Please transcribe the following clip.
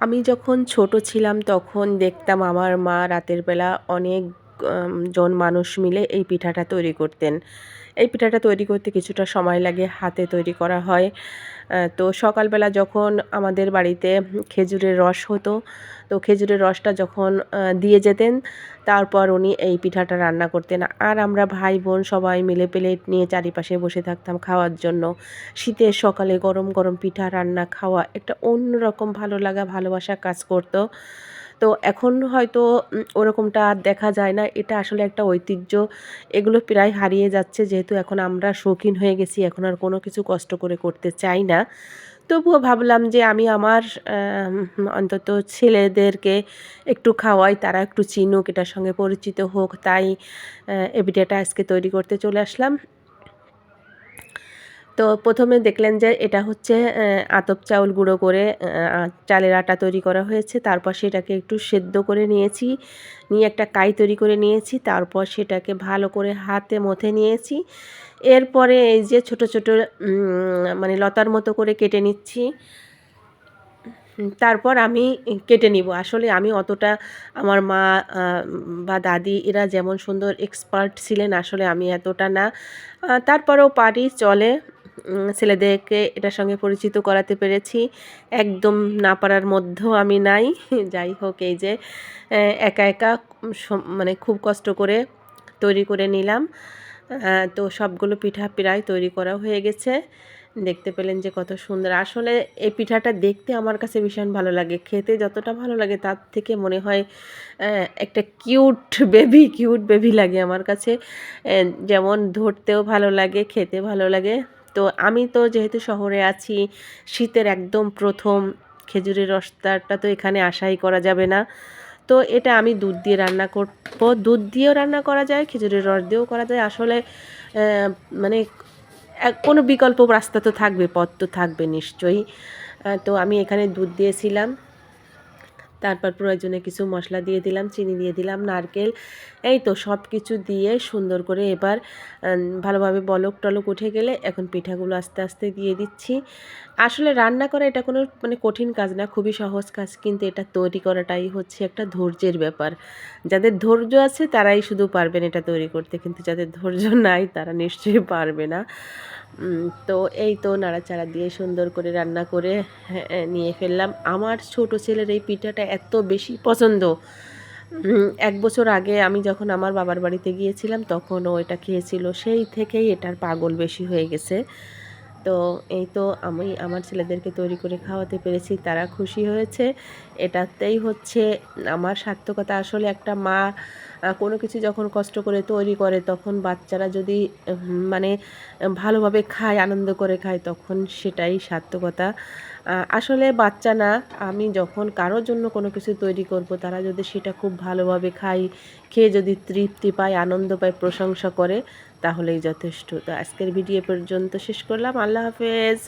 আমি যখন ছোট ছিলাম তখন দেখতাম আমার মা রাতের বেলা অনেক জন মানুষ মিলে এই পিঠাটা তৈরি করতেন। এই পিঠাটা তৈরি করতে কিছুটা সময় লাগে, হাতে তৈরি করা হয়। তো সকালবেলা যখন আমাদের বাড়িতে খেজুরের রস হতো, তো খেজুরের রসটা যখন দিয়ে যেতেন, তারপর উনি এই পিঠাটা রান্না করতেন। আর আমরা ভাই-বোন সবাই মিলে প্লেট নিয়ে চারিপাশে বসে থাকতাম খাওয়ার জন্য। শীতের সকালে গরম, গরম পিঠা রান্না খাওয়া একটা অন্যরকম ভালো লাগা, ভালোবাসা কাজ করত। তো এখন হয়তো ওরকমটা আর দেখা যায় না। এটা আসলে একটা ঐতিহ্য। এগুলো প্রায় হারিয়ে যাচ্ছে যেহেতু এখন আমরা শৌখিন হয়ে গেছি। এখন আর কোনো কিছু কষ্ট করে করতে চাই না। তবুও ভাবলাম যে আমি আমার অন্তত ছেলেদেরকে একটু খাওয়াই, তারা একটু চিনুক, এটার সঙ্গে পরিচিত হোক। তাই এই পিঠাটা আজকে তৈরি করতে চলে আসলাম। তো ১ম এ দেখলেন যে এটা হচ্ছে আতপ চাউল গুঁড়ো করে চালের আটা তৈরি করা হয়েছে। তারপর সেটাকে একটু সেদ্ধ করে নিয়েছি। নিয়ে একটা কাই তৈরি করে নিয়েছি। তারপর সেটাকে ভালো করে হাতে মথে নিয়েছি। এরপরে এই যে ছোট, ছোট মানে লতার মতো করে কেটে নিচ্ছি। তারপর আমি কেটে নিব। আসলে আমি অতটা আমার মা আ বা দাদি এরা যেমন সুন্দর এক্সপার্ট ছিলেন, আসলে আমি এতটা না। তারপরেও পারি, চলে। ছেলেদেরকে এটার সঙ্গে পরিচিত করাতে পেরেছি। একদম না পারার মধ্যেও আমি নাই। যাই হোক, এই যে একা, একা মানে খুব কষ্ট করে তৈরি করে নিলাম। তো সবগুলো পিঠা প্রায় তৈরি করা হয়ে গেছে। দেখতে পেলেন যে কত সুন্দর। আসলে এই পিঠাটা দেখতে আমার কাছে ভীষণ ভালো লাগে। খেতে যতটা ভালো লাগে তার থেকে মনে হয় একটা কিউট বেবি লাগে আমার কাছে। যেমন ধরতেও ভালো লাগে, খেতে ভালো লাগে। তো আমি তো যেহেতু শহরে আছি, শীতের একদম ১ম খেজুরের রসটা তো এখানে আশাই করা যাবে না। তো এটা আমি দুধ দিয়ে রান্না করব। দুধ দিয়েও রান্না করা যায়, খেজুরের রস দিয়েও করা যায়। আসলে মানে কোনো বিকল্প রাস্তা তো থাকবে, পথ তো থাকবে নিশ্চয়ই। তো আমি এখানে দুধ দিয়েছিলাম। তারপর প্রয়োজনে কিছু মশলা দিয়ে দিলাম, চিনি দিয়ে দিলাম, নারকেল। এই তো সব কিছু দিয়ে সুন্দর করে এবার ভালোভাবে বলক-টলক উঠে গেলে এখন পিঠাগুলো আস্তে, আস্তে দিয়ে দিচ্ছি। আসলে রান্না করা এটা কোনো মানে কঠিন কাজ না, খুবই সহজ কাজ। কিন্তু এটা তৈরি করাটাই হচ্ছে একটা ধৈর্যের ব্যাপার। যাদের ধৈর্য আছে তারাই শুধু পারবেন এটা তৈরি করতে। কিন্তু যাদের ধৈর্য নাই তারা নিশ্চয়ই পারবে না। তো এই তো নাড়াচাড়া দিয়ে সুন্দর করে রান্না করে নিয়ে ফেললাম। আমার ছোট ছেলের এই পিঠাটা এত বেশি পছন্দ। ১ বছর আগে আমি যখন আমার বাবার বাড়িতে গিয়েছিলাম তখন ও এটা খেয়েছিল। সেই থেকেই এটার পাগল বেশি হয়ে গেছে। তো এই তো আমি আমার ছেলেদেরকে তৈরি করে খাওয়াতে পেরেছি, তারা খুশি হয়েছে। এটাতেই হচ্ছে আমার সার্থকতা। আসলে একটা মা কোনো কিছু যখন কষ্ট করে তৈরি করে তখন বাচ্চারা যদি মানে ভালোভাবে খায়, আনন্দ করে খায় তখন সেটাই সার্থকতা। আসলে বাচ্চা না, আমি যখন কারো জন্য কোনো কিছু তৈরি করব তারা যদি সেটা খুব ভালোভাবে খায়, খেয়ে যদি তৃপ্তি পায়, আনন্দ পায়, প্রশংসা করে তাহলেই যথেষ্ট। তো আজকের ভিডিও পর্যন্ত শেষ করলাম। আল্লাহ হাফেজ।